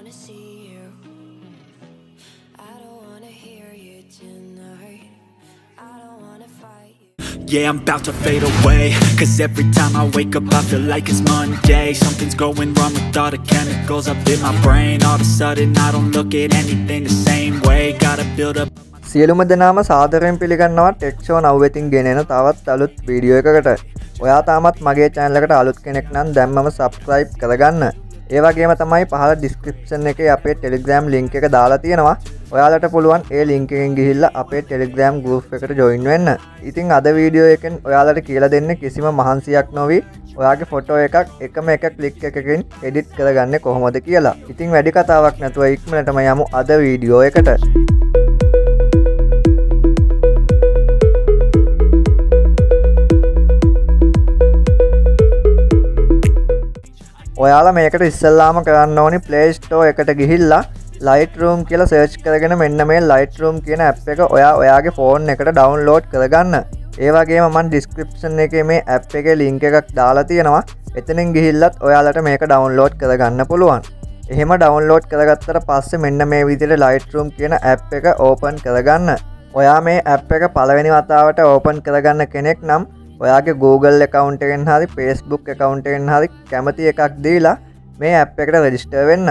wanna see you. I don't wanna hear you tonight. I don't wanna fight you. Yeah, I'm about to fade away, 'cause every time I wake up I feel like it's Monday. Something's going wrong with all the chemicals up in my brain. All of a sudden I don't look at anything the same way. Gotta build up. සියලුම දෙනාම සාදරයෙන් පිළිගන්නවා tech show 9 වෙතින් ගෙනෙන තවත් අලුත් video එකකට. ඔයා තාමත් මගේ channel එකට අලුත් කෙනෙක් නම් දැම්මම subscribe කරගන්න. ඒ වගේම තමයි පහළ description එකේ අපේ Telegram link එක දාලා තියෙනවා. ඔයාලට පුළුවන් ඒ link එකෙන් ගිහිල්ලා අපේ Telegram group එකට join වෙන්න. ඉතින් අද වීඩියෝ එකෙන් ඔයාලට කියලා දෙන්නේ කිසිම මහන්සියක් නොවි ඔයාගේ ෆොටෝ එකක් එකම එක ක්ලික් එකකින් edit කරගන්නේ කොහොමද කියලා. ඉතින් වැඩි කතාවක් නැතුව ඉක්මනටම යමු අද වීඩියෝ එකට. ඔයාලා මේකට ඉස්සෙල්ලාම කරන්න ඕනි Play Store එකට ගිහිල්ලා Lightroom කියලා search කරගෙන මෙන්න මේ Lightroom කියන app එක ඔයාගේ phone එකට download කරගන්න. ඒ වගේම මම description එකේ මේ app එකේ link එකක් දාලා තියෙනවා. එතනින් ගිහිල්ලත් ඔයාලට මේක download කරගන්න පුළුවන්. එහෙම download කරගත්තට පස්සේ මෙන්න මේ විදිහට Lightroom කියන app එක open කරගන්න. ඔයා මේ app එක පළවෙනි වතාවට open කරගන්න කෙනෙක් නම් ඔයාගේ Google account එකෙන් හරි Facebook account එකෙන් හරි කැමති එකක් දීලා මේ app එකට register වෙන්න.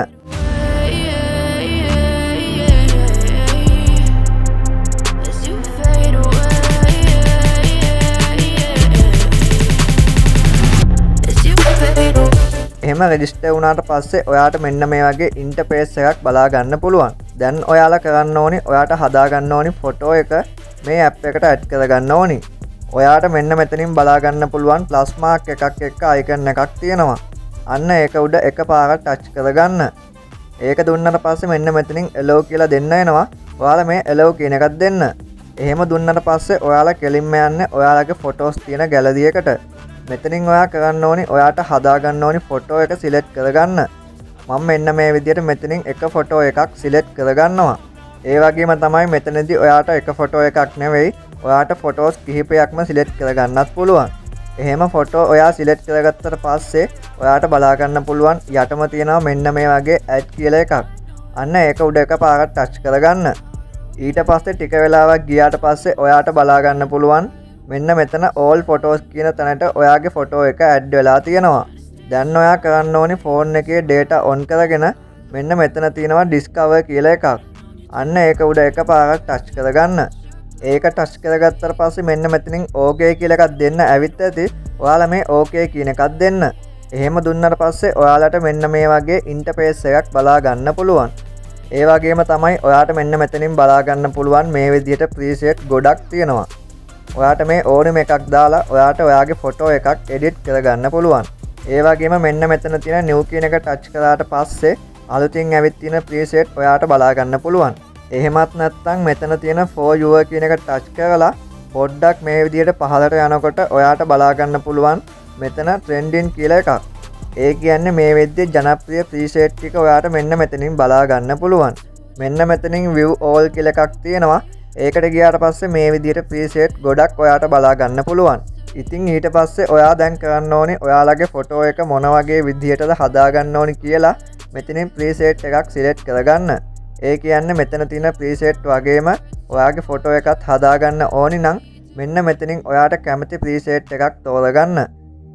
එහෙම register වුණාට පස්සේ ඔයාට මෙන්න මේ වගේ interface එකක් බලා ගන්න පුළුවන්. දැන් ඔයාලා කරන්න ඕනි ඔයාට හදා ගන්න ඕනි ෆොටෝ එක මේ app එකට add කරගන්න ඕනි. ඔයාට මෙන්න මෙතනින් බලා ගන්න පුළුවන් ප්ලස් මාක් එකක් එක්ක අයිකන් එකක් තියෙනවා. අන්න ඒක උඩ එකපාරක් ටච් කරගන්න. ඒක දුන්නට පස්සේ මෙන්න මෙතනින් Hellow කියලා දෙන්න එනවා. ඔයාලා මේ Hellow කියන එකක් දෙන්න. එහෙම දුන්නට පස්සේ ඔයාලා කෙලින්ම යන්නේ ඔයාලගේ ෆොටෝස් තියෙන ගැලරි එකට. මෙතනින් ඔයා කරන්න ඕනි ඔයාට හදා ගන්න ඕනි ෆොටෝ එක සිලෙක්ට් කරගන්න. මම මෙන්න මේ විදිහට මෙතනින් එක ෆොටෝ එකක් සිලෙක්ට් කරගන්නවා. ඒ වගේම තමයි මෙතනදී ඔයාට එක ෆොටෝ එකක් නෙවෙයි ඔයාට ෆොටෝස් කිහිපයක්ම සිලෙක්ට් කරගන්නත් පුළුවන්. එහෙම ෆොටෝ ඔයා සිලෙක්ට් කරගත්තට පස්සේ ඔයාට බලා ගන්න පුළුවන් යටම තියෙනවා මෙන්න මේ වගේ ඇඩ් කියලා එකක්. අන්න ඒක උඩ එකපාරක් ටච් කරගන්න. ඊට පස්සේ ටික වෙලාවක් ගියාට පස්සේ ඔයාට බලා ගන්න පුළුවන් මෙන්න මෙතන all photos කියන තැනට ඔයාගේ ෆොටෝ එක ඇඩ් වෙලා තියෙනවා. දැන් ඔයා කරන්න ඕනි ෆෝන් එකේ data on කරගෙන මෙන්න මෙතන තියෙනවා discover කියලා එකක්. අන්න ඒක උඩ එකපාරක් ටච් කරගන්න. ඒක ටච් කරගත්තට පස්සේ මෙන්න මෙතනින් OK කියලා එකක් දෙන්න ඇවිත් ඇති. ඔයාලා මේ OK කියන එකක් දෙන්න. එහෙම දුන්නට පස්සේ ඔයාලට මෙන්න මේ වගේ ඉන්ටර්ෆේස් එකක් බලා ගන්න පුළුවන්. ඒ වගේම තමයි ඔයාට මෙන්න මෙතනින් බලා ගන්න පුළුවන් මේ විදිහට preset ගොඩක් තියෙනවා. ඔයාට මේ ඕනෙම එකක් දාලා ඔයාට ඔයාගේ ෆොටෝ එකක් edit කරගන්න පුළුවන්. ඒ වගේම මෙන්න මෙතන තියෙන new කියන එක ටච් කරාට පස්සේ අලුතින් ඇවිත් තියෙන preset ඔයාට බලා ගන්න පුළුවන්. එහෙමත් නැත්නම් මෙතන තියෙන for your කියන එක ටච් කරලා පොඩ්ඩක් මේ විදිහට පහළට යනකොට ඔයාට බලා ගන්න පුළුවන් මෙතන trending කියලා එකක්. ඒ කියන්නේ මේ වෙද්දී ජනප්‍රිය preset ටික ඔයාට මෙන්න මෙතනින් බලා ගන්න පුළුවන්. මෙන්න මෙතනින් view all කියලා එකක් තියෙනවා. ඒකට ගියාට පස්සේ මේ විදිහට preset ගොඩක් ඔයාට බලා ගන්න පුළුවන්. ඉතින් ඊට පස්සේ ඔයා දැන් කරන්න ඕනේ ඔයාලගේ ෆොටෝ එක මොන වගේ විදිහටද හදා ගන්න ඕනි කියලා මෙතනින් preset එකක් select කරගන්න. ඒ කියන්නේ මෙතන තියෙන preset වගේම ඔයාගේ ෆොටෝ එකත් හදා ගන්න ඕනි නම් මෙන්න මෙතනින් ඔයාට කැමති preset එකක් තෝරගන්න.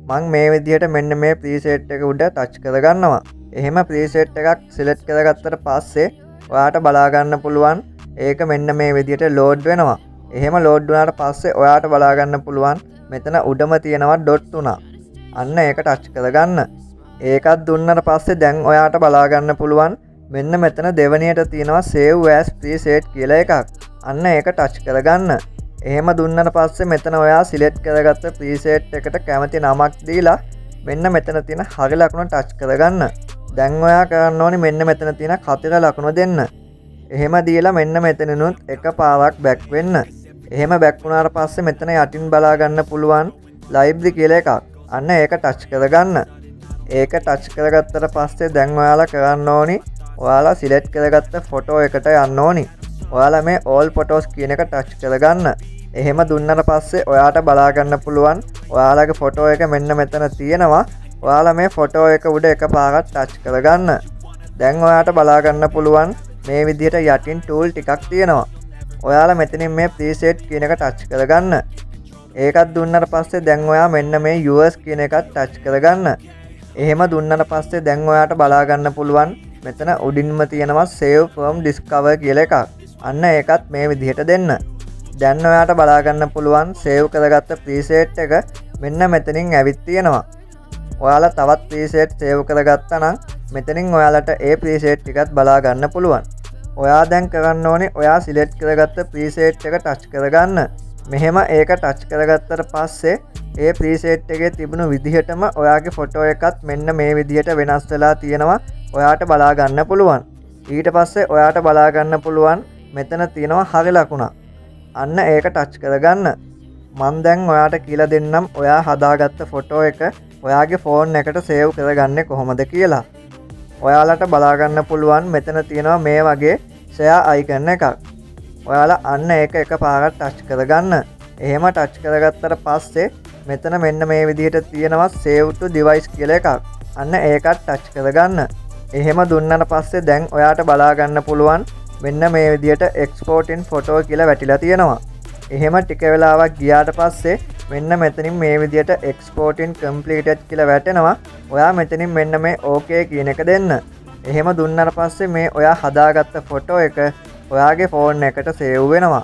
මම මේ විදිහට මෙන්න මේ preset එක උඩ ටච් කරගන්නවා. එහෙම preset එකක් select කරගත්තට පස්සේ ඔයාට බලා ගන්න පුළුවන් ඒක මෙන්න මේ විදිහට load වෙනවා. එහෙම load වුණාට පස්සේ ඔයාට බලා ගන්න පුළුවන් මෙතන උඩම තියෙනවා dot 3. අන්න ඒක ටච් කරගන්න. ඒකත් දුන්නට පස්සේ දැන් ඔයාට බලා ගන්න පුළුවන් මෙන්න මෙතන දෙවණියට තියෙනවා save as preset කියලා එකක්. අන්න ඒක ටච් කරගන්න. එහෙම දුන්නට පස්සේ මෙතන ඔයා select කරගත්ත preset එකට කැමති නමක් දීලා මෙන්න මෙතන තියෙන හරි ලකුණ ටච් කරගන්න. දැන් ඔයා කරන්න ඕනි මෙන්න මෙතන තියෙන කතර ලකුණ දෙන්න. එහෙම දීලා මෙන්න මෙතනනුත් එකපාරක් back වෙන්න. එහෙම back වුණාට පස්සේ මෙතන යටින් බලා ගන්න පුළුවන් library කියලා එකක්. අන්න ඒක ටච් කරගන්න. ඒක ටච් කරගත්තට පස්සේ දැන් ඔයාලා කරන්න ඕනි ඔයාලා select කරගත්ත ෆොටෝ එකට යන්න ඕනි. ඔයාලා මේ all photos කියන එක ටච් කරගන්න. එහෙම දුන්නට පස්සේ ඔයාට බලා ගන්න පුළුවන් ඔයාලගේ ෆොටෝ එක මෙන්න මෙතන තියෙනවා. ඔයාලා මේ ෆොටෝ එක උඩ එකපාරක් ටච් කරගන්න. දැන් ඔයාට බලාගන්න පුළුවන් මේ විදිහට යටින් ටූල් ටිකක් තියෙනවා. ඔයාලා මෙතනින් මේ ප්‍රීසෙට් කියන එක ටච් කරගන්න. ඒකත් දුන්නට පස්සේ දැන් ඔයා මෙන්න මේ US කියන එකත් ටච් කරගන්න. එහෙම දුන්නට පස්සේ දැන් ඔයාට බලාගන්න පුළුවන් මෙතන උඩින්ම තියෙනවා save from discover කියලා එකක්. අන්න ඒකත් මේ විදිහට දෙන්න. දැන් ඔයාට බලාගන්න පුළුවන් save කරගත්ත ප්‍රීසෙට් එක මෙන්න මෙතනින් ඇවිත් තියෙනවා. ඔයාලා තවත් ප්‍රීසෙට් save කරගත්තා නම් මෙතනින් ඔයාලට ඒ ප්‍රීසෙට් ටිකත් බලා ගන්න පුළුවන්. ඔයා දැන් කරන්න ඕනේ ඔයා සිලෙක්ට් කරගත්ත ප්‍රීසෙට් එක ටච් කරගන්න. මෙහෙම ඒක ටච් කරගත්තට පස්සේ ඒ ප්‍රීසෙට් එකේ තිබුණු විදිහටම ඔයාගේ ෆොටෝ එකත් මෙන්න මේ විදිහට වෙනස් වෙලා තියෙනවා. ඔයාට බලා ගන්න පුළුවන්. ඊට පස්සේ ඔයාට බලා ගන්න පුළුවන් මෙතන තියෙනවා හරි ලකුණ. අන්න ඒක ටච් කරගන්න. මම දැන් ඔයාට කියලා දෙන්නම් ඔයා හදාගත්ත ෆොටෝ එක ඔයාගේ ෆෝන් එකට සේව් කරගන්නේ කොහොමද කියලා. ඔයාලට බලා ගන්න පුළුවන් මෙතන තියෙනවා මේ වගේ ෂෙයා අයිකන් එකක්. ඔයාලා අන්න ඒක එකපාරට ටච් කරගන්න. එහෙම ටච් කරගත්තට පස්සේ මෙතන මෙන්න මේ විදිහට තියෙනවා save to device කියලා එකක්. අන්න ඒකත් ටච් කරගන්න. එහෙම දුන්නට පස්සේ දැන් ඔයාට බලා ගන්න පුළුවන් මෙන්න මේ විදිහට export in photo කියලා වැටිලා තියෙනවා. එහෙම ටික වෙලාවක් ගියාට පස්සේ මෙන්න මෙතනින් මේ විදිහට export in completed කියලා වැටෙනවා. ඔයා මෙතනින් මෙන්න මේ okay කියන එක දෙන්න. එහෙම දුන්නට පස්සේ මේ ඔයා හදාගත්ත ෆොටෝ එක ඔයාගේ ෆෝන් එකට සේව් වෙනවා.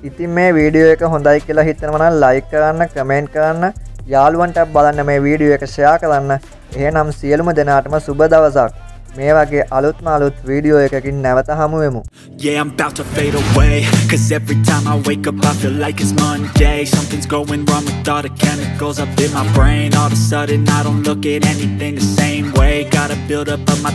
ඉතින් මේ වීඩියෝ එක හොඳයි කියලා හිතනවා නම් like කරන්න, comment කරන්න, යාළුවන්ට බලන්න මේ වීඩියෝ එක share කරන්න. එහෙනම් සියලුම දෙනාටම සුබ දවසක්. මේ වගේ අලුත්ම අලුත් වීඩියෝ එකකින් නැවත හමු වෙමු. Yeah, I'm about to fade away, cause every time I wake up I feel like it's Monday. Something's going wrong with all the chemicals up in my brain. All of a sudden I don't look at anything the same way. Gotta build up of my